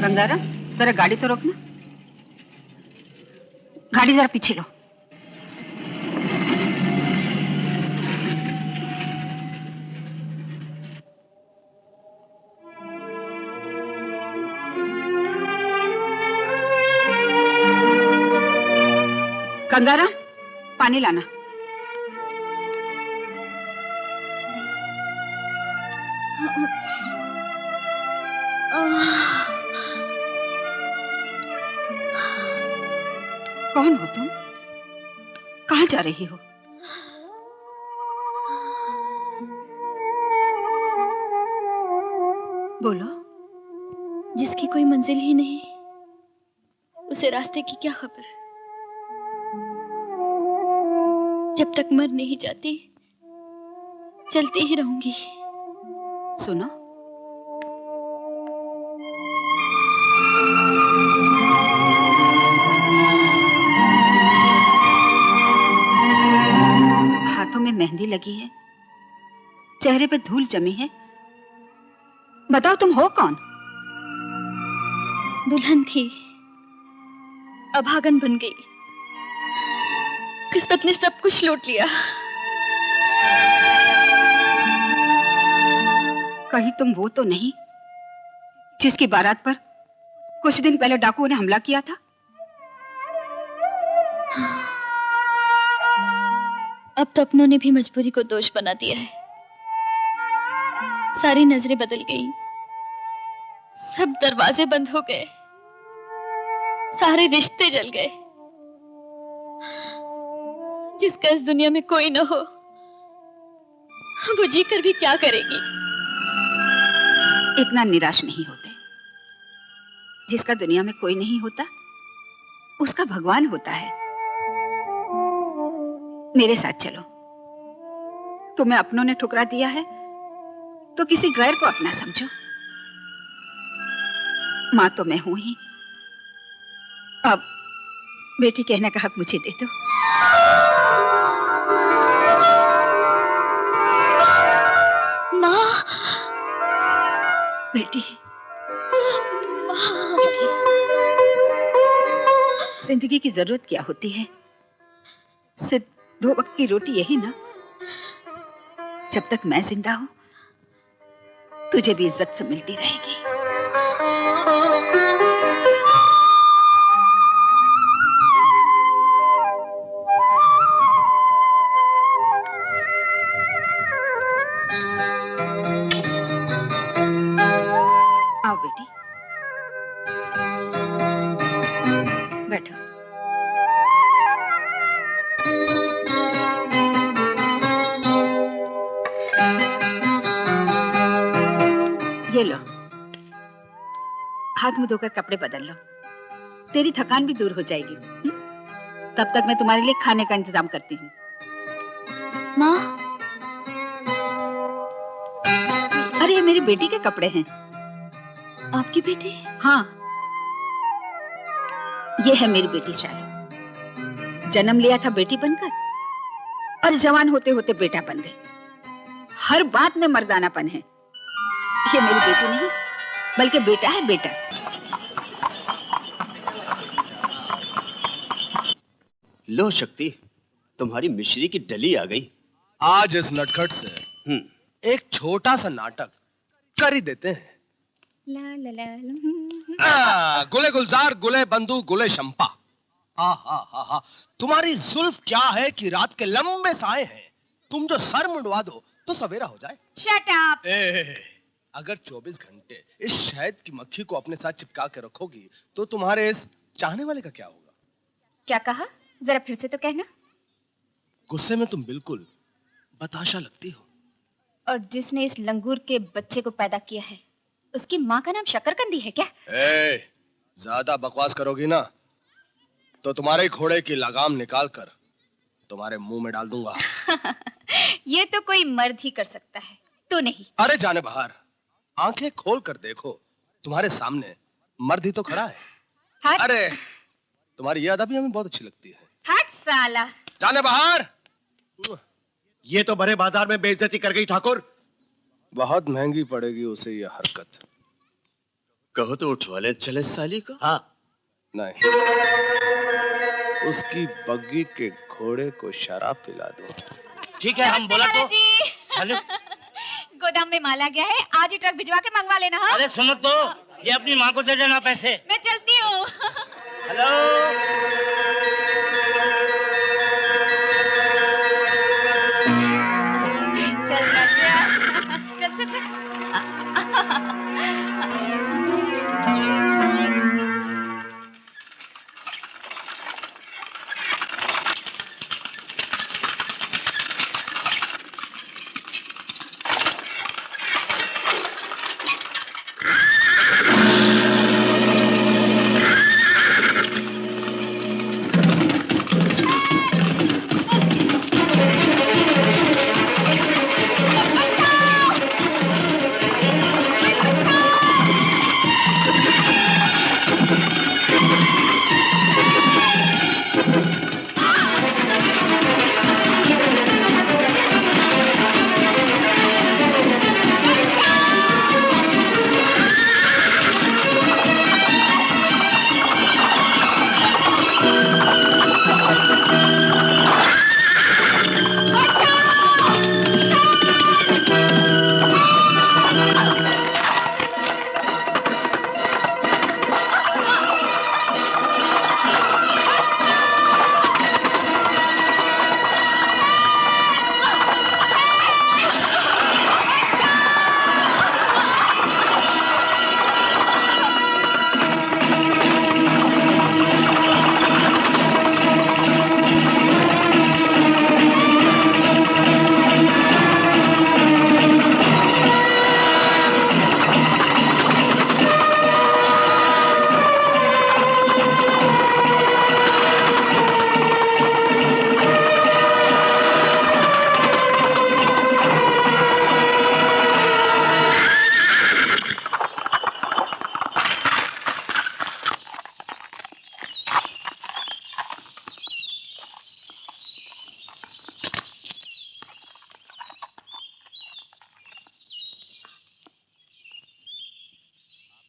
गंगाराम, जरा गाड़ी तो रोकना। गाड़ी जरा पीछे लो। गंगाराम, पानी लाना। कौन हो तुम? कहाँ जा रही हो? बोलो। जिसकी कोई मंजिल ही नहीं, उसे रास्ते की क्या खबर? जब तक मर नहीं जाती, चलती ही रहूंगी। सुनो, हाथों में मेहंदी लगी है, चेहरे पे धूल जमी है। बताओ तुम हो कौन? दुल्हन थी, अभागन बन गई। किस्मत ने सब कुछ लूट लिया। कहीं तुम वो तो नहीं जिसकी बारात पर कुछ दिन पहले डाकुओं ने हमला किया था? अब तो अपनों ने भी मजबूरी को दोष बना दिया है। सारी नजरें बदल गई, सब दरवाजे बंद हो गए, सारे रिश्ते जल गए। जिसका इस दुनिया में कोई न हो, वो जीकर भी क्या करेगी? इतना निराश नहीं होते। जिसका दुनिया में कोई नहीं होता, उसका भगवान होता है। मेरे साथ चलो। तुम्हें अपनों ने ठुकरा दिया है तो किसी गैर को अपना समझो। मां तो मैं हूं ही। अब बेटी कहने का हक मुझे दे दो। माँ। बेटी, माँ। बेटी, जिंदगी की जरूरत क्या होती है? सिर्फ 2 वक्त की रोटी, यही ना? जब तक मैं जिंदा हूं, तुझे भी इज्जत से मिलती रहेगी। आओ बेटी, बैठो। ये लो, हाथ मुंह धोकर कपड़े बदल लो। तेरी थकान भी दूर हो जाएगी। तब तक मैं तुम्हारे लिए खाने का इंतजाम करती हूँ। माँ। अरे ये मेरी बेटी के कपड़े हैं। आपकी बेटी? हाँ, ये है मेरी बेटी शाली। जन्म लिया था बेटी बनकर और जवान होते होते बेटा बन गई। हर बात में मर्दानापन है। ये मेरी बेटी नहीं बल्कि बेटा है, बेटा। लो शक्ति, तुम्हारी मिश्री की डली आ गई। आज इस नटखट से एक छोटा सा नाटक कर ही देते हैं। ला ला ला ला। गुले गुलजार, गुले बंधु, गुले शंपा। हा। तुम्हारी जुल्फ क्या है कि रात के लंबे साए हैं। तुम जो सर मुंडवा दो तो सवेरा हो जाए। Shut up! अगर 24 घंटे इस शहद की मक्खी को अपने साथ चिपका के रखोगी तो तुम्हारे इस चाहने वाले का क्या होगा? क्या कहा? जरा फिर से तो कहना। गुस्से में तुम बिल्कुल बताशा लगती हो। और जिसने इस लंगूर के बच्चे को पैदा किया है, उसकी माँ का नाम शकरकंदी है क्या? ज्यादा बकवास करोगी ना तो तुम्हारे घोड़े की लगाम निकाल कर तुम्हारे मुंह में डाल दूंगा। ये तो कोई मर्द ही कर सकता है, तो नहीं। अरे जाने बाहर, आंखें खोल कर देखो, तुम्हारे सामने मर्द ही तो खड़ा है। हट। अरे तुम्हारी ये अदा भी हमें बहुत अच्छी लगती है। हट साला। जाने बाहर। ये तो बड़े बाजार में बेइज्जती कर गई ठाकुर। बहुत महंगी पड़ेगी उसे ये हरकत। कहो तो उठवा ले चले साली को। हाँ, नहीं, उसकी बग्गी के घोड़े को शराब पिला दो। ठीक है, हम बोला तो। जी। गोदाम में माल आ गया है, आज ही ट्रक भिजवा के मंगवा लेना। हाँ? अरे सुनो तो, ये अपनी माँ को दे देना पैसे। मैं चलती हूँ। हेलो। चल राजा, चल।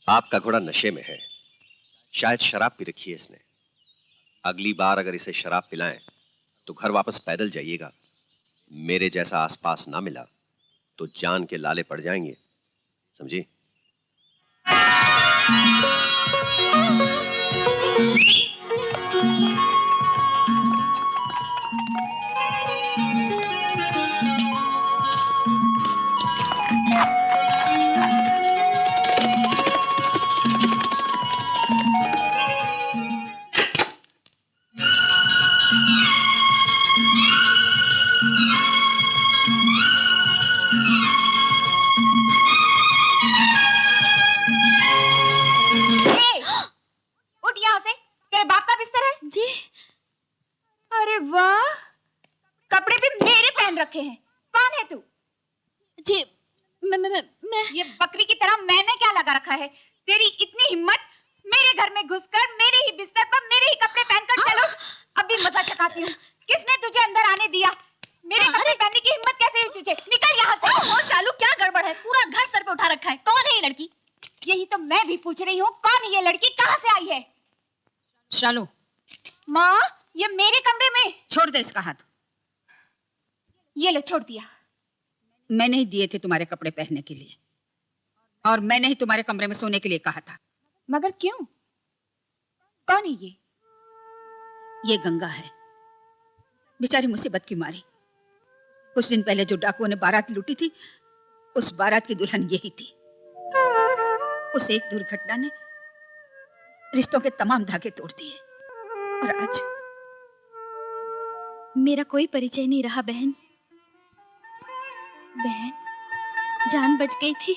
आपका घोड़ा नशे में है, शायद शराब पी रखी है इसने। अगली बार अगर इसे शराब पिलाएं तो घर वापस पैदल जाइएगा। मेरे जैसा आसपास ना मिला तो जान के लाले पड़ जाएंगे, समझी? मैं ये बकरी की तरह मैं क्या लगा रखा है? तेरी इतनी हिम्मत, मेरे घर में घुसकर मेरे ही बिस्तर पर मेरे ही कपड़े पहनकर चलो। अभी मजा चखाती हूँ। किसने तुझे अंदर आने दिया? मेरे कपड़े पहनने की हिम्मत कैसे हुई तुझे? निकल यहाँ से। ओ शालू, क्या गड़बड़ है? पूरा घर सर पे उठा रखा है। कौन है ये लड़की? यही तो मैं भी पूछ रही हूँ, कौन है ये लड़की, कहाँ से आई है? शालू, माँ, ये मेरे कमरे में। छोड़ दे इसका हाथ। ये लो, छोड़ दिया। मैंने ही दिए थे तुम्हारे कपड़े पहनने के लिए, और मैंने ही तुम्हारे कमरे में सोने के लिए कहा था। मगर क्यों? कौन है ये? ये गंगा है, बेचारी मुसीबत की मारी। कुछ दिन पहले जो डाकुओं ने बारात लूटी थी, उस बारात की दुल्हन यही थी। उस एक दुर्घटना ने रिश्तों के तमाम धागे तोड़ दिए, और आज मेरा कोई परिचय नहीं रहा बहन। बहन जान बच गई थी,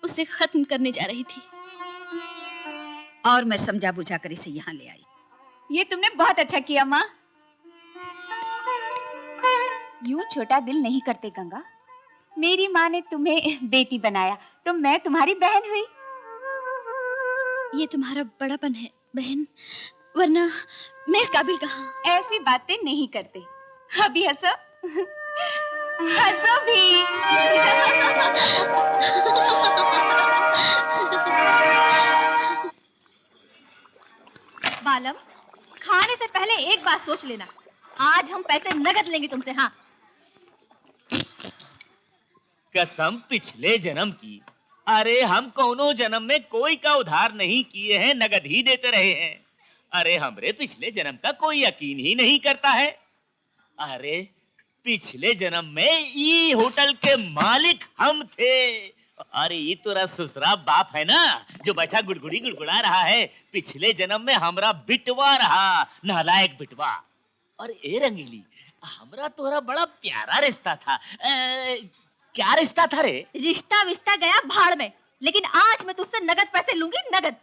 उसे खत्म करने जा रही थी। और मैं समझा बुझा कर इसे यहाँ ले आई। ये तुमने बहुत अच्छा किया माँ। यूं छोटा दिल नहीं करते गंगा। मेरी माँ ने तुम्हें बेटी बनाया तो मैं तुम्हारी बहन हुई। ये तुम्हारा बड़ापन है बहन, वरना मैं इस काबिल कहाँ। ऐसी बातें नहीं करते। अभी हंसो, हंसो भी। बालम, खाने से पहले एक बात सोच लेना, आज हम पैसे नगद लेंगे तुमसे। हाँ, कसम पिछले जन्म की। अरे हम कौनो जन्म में कोई का उधार नहीं किए हैं, नगद ही देते रहे हैं। अरे हमरे पिछले जन्म का कोई यकीन ही नहीं करता है। अरे पिछले जन्म में ये होटल के मालिक हम थे। अरे ये तोरा ससुरा बाप है ना, जो बैठा गुड़गुड़ा रहा है। पिछले जन्म में हमरा बिटवा रहा, नालायक बिटवा। और ए रंगीली, हमरा तोरा बड़ा प्यारा रिश्ता था। क्या रिश्ता था रे? रिश्ता विश्ता गया भाड़ में, लेकिन आज मैं तुझसे नगद पैसे लूंगी, नगद।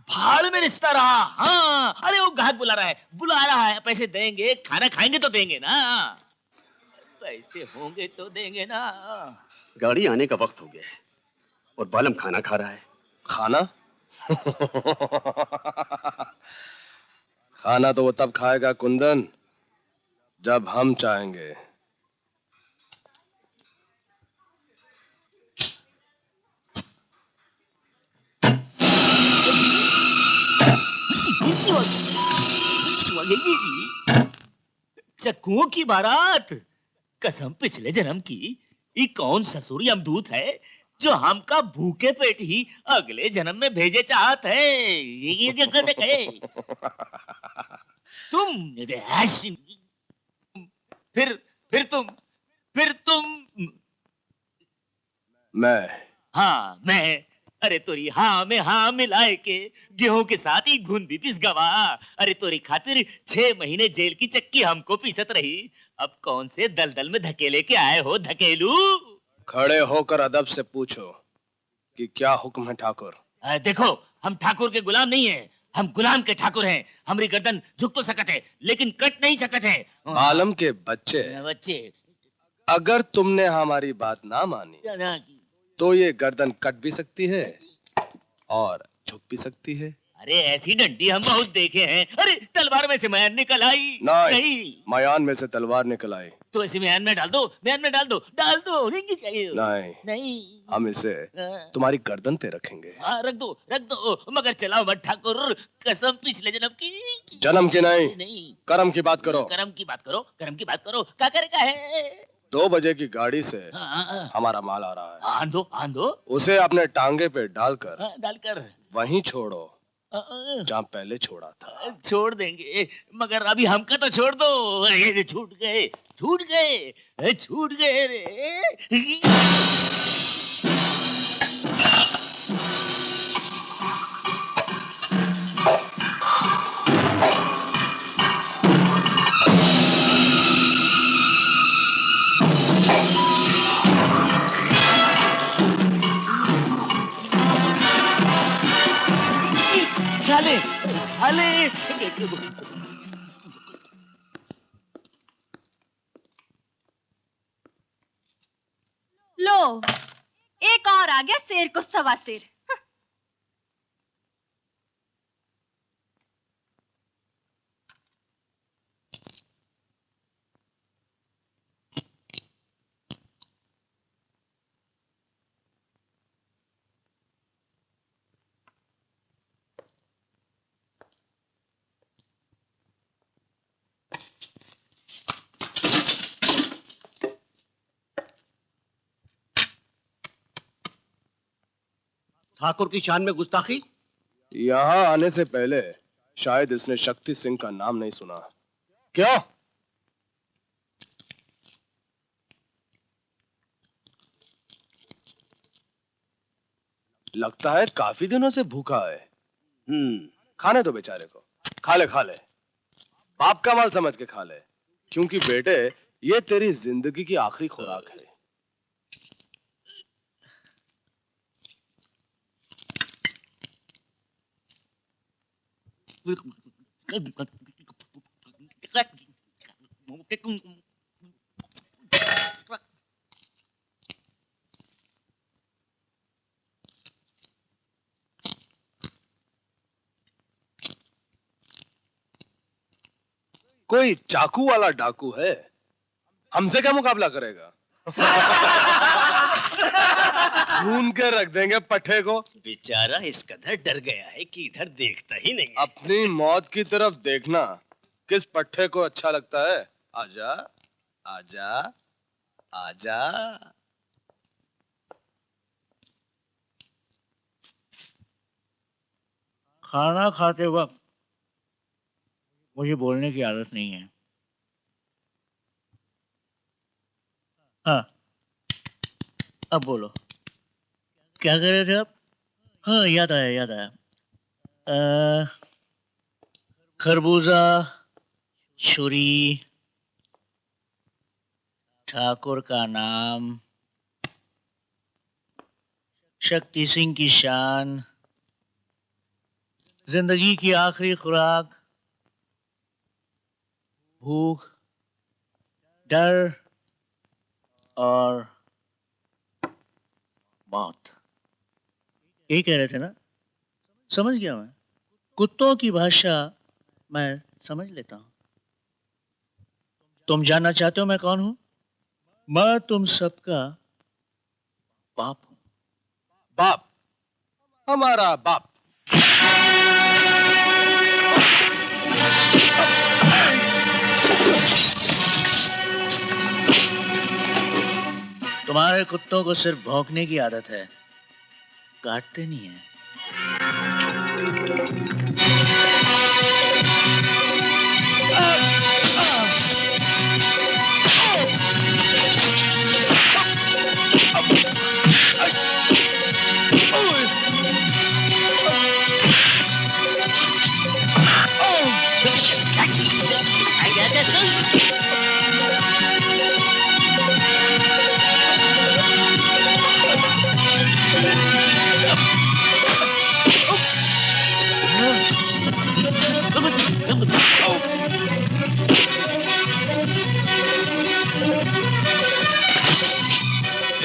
भाड़ में रिश्ता रहा? हाँ, अरे वो ग्राहक बुला रहा है, पैसे देंगे, खाना खाएंगे तो देंगे ना, पैसे होंगे तो देंगे ना। गाड़ी आने का वक्त हो गया है और बालम खाना खा रहा है। खाना? खाना तो वो तब खाएगा कुंदन, जब हम चाहेंगे। चक्कुओं की बारात। कसम पिछले जन्म की। ये कौन ससुर यमदूत है जो हमका भूखे पेट ही अगले जन्म में भेजे चाहत है? ये तुम फिर तुम मैं? हाँ मैं। अरे तोरी हाँ में हाँ मिलाए के गेहूं के साथ ही घुन भी पिस गवा। अरे तोरी खातिर 6 महीने जेल की चक्की हमको पीसत रही। अब कौन से दलदल में धकेले के आए हो धकेलू? खड़े होकर अदब से पूछो कि क्या हुक्म है ठाकुर। देखो, हम ठाकुर के गुलाम नहीं हैं, हम गुलाम के ठाकुर हैं। हमारी गर्दन झुक तो सकत है लेकिन कट नहीं सकत है। आलम के बच्चे, अगर तुमने हमारी बात ना मानी तो ये गर्दन कट भी सकती है और झुक भी सकती है। अरे ऐसी डंडी हम बहुत देखे हैं। अरे तलवार में से मैन निकल आई। नहीं, मयान में से तलवार निकल आई। तो इसे मैन में डाल दो, मैन में डाल दो। नहीं, हम इसे तुम्हारी गर्दन पे रखेंगे। हाँ, रख दो, मगर चलाओ मत ठाकुर, कसम पिछले जन्म की। जन्म की नहीं, नहीं, कर्म की बात करो। कर्म की बात करो। क्या करेगा है? 2 बजे की गाड़ी से हाँ, हमारा माल आ रहा है। आन दो। उसे अपने टांगे पे डालकर वहीं छोड़ो जहाँ पहले छोड़ा था। छोड़ देंगे, मगर अभी हमका तो छोड़ दो। ये छूट गए रे। खा ले। लो, एक और आ गया शेर को सवा शेर। ठाकुर की शान में गुस्ताखी। यहाँ आने से पहले शायद इसने शक्ति सिंह का नाम नहीं सुना। क्यों? लगता है काफी दिनों से भूखा है। खाने दो बेचारे को। खा ले खा ले, बाप का माल समझ के खा ले, क्योंकि बेटे ये तेरी जिंदगी की आखिरी खुराक है। कोई चाकू वाला डाकू है, हमसे क्या मुकाबला करेगा? ढूंढ के रख देंगे पट्टे को। बेचारा इस कदर डर गया है कि इधर देखता ही नहीं है। अपनी मौत की तरफ देखना किस पट्टे को अच्छा लगता है। आजा आजा आजा। खाना खाते वक्त मुझे बोलने की आदत नहीं है। हाँ, अब बोलो, क्या कह रहे थे आप? हाँ, याद आया याद आया। खरबूजा, छुरी, ठाकुर का नाम, शक्ति सिंह की शान, जिंदगी की आखिरी खुराक, भूख, डर और मौत। यही कह रहे थे ना? समझ गया मैं। कुत्तों की भाषा मैं समझ लेता हूं। तुम जानना चाहते हो मैं कौन हूं? मैं तुम सबका बाप हूं। बाप? हमारा बाप? तुम्हारे कुत्तों को सिर्फ भौंकने की आदत है, काटते नहीं है।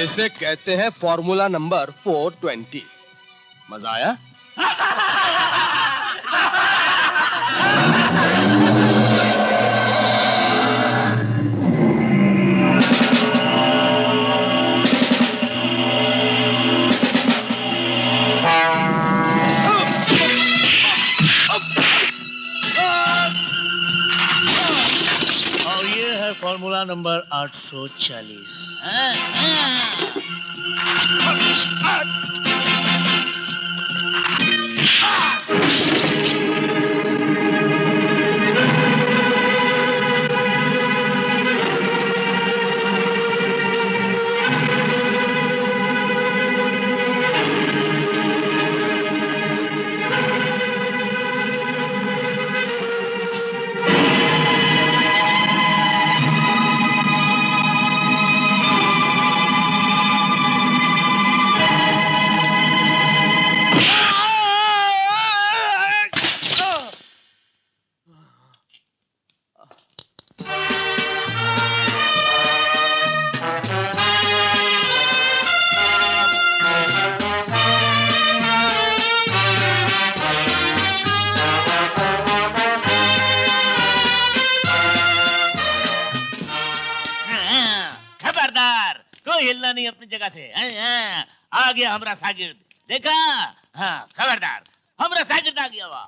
इसे कहते हैं फॉर्मूला नंबर 420। मजा आया? और ये है फॉर्मूला नंबर 840। हिलना नहीं अपनी जगह से। आ गया हमरा सागिर्द, देखा? हाँ खबरदार, हमरा सागिर्द आ गया। वाह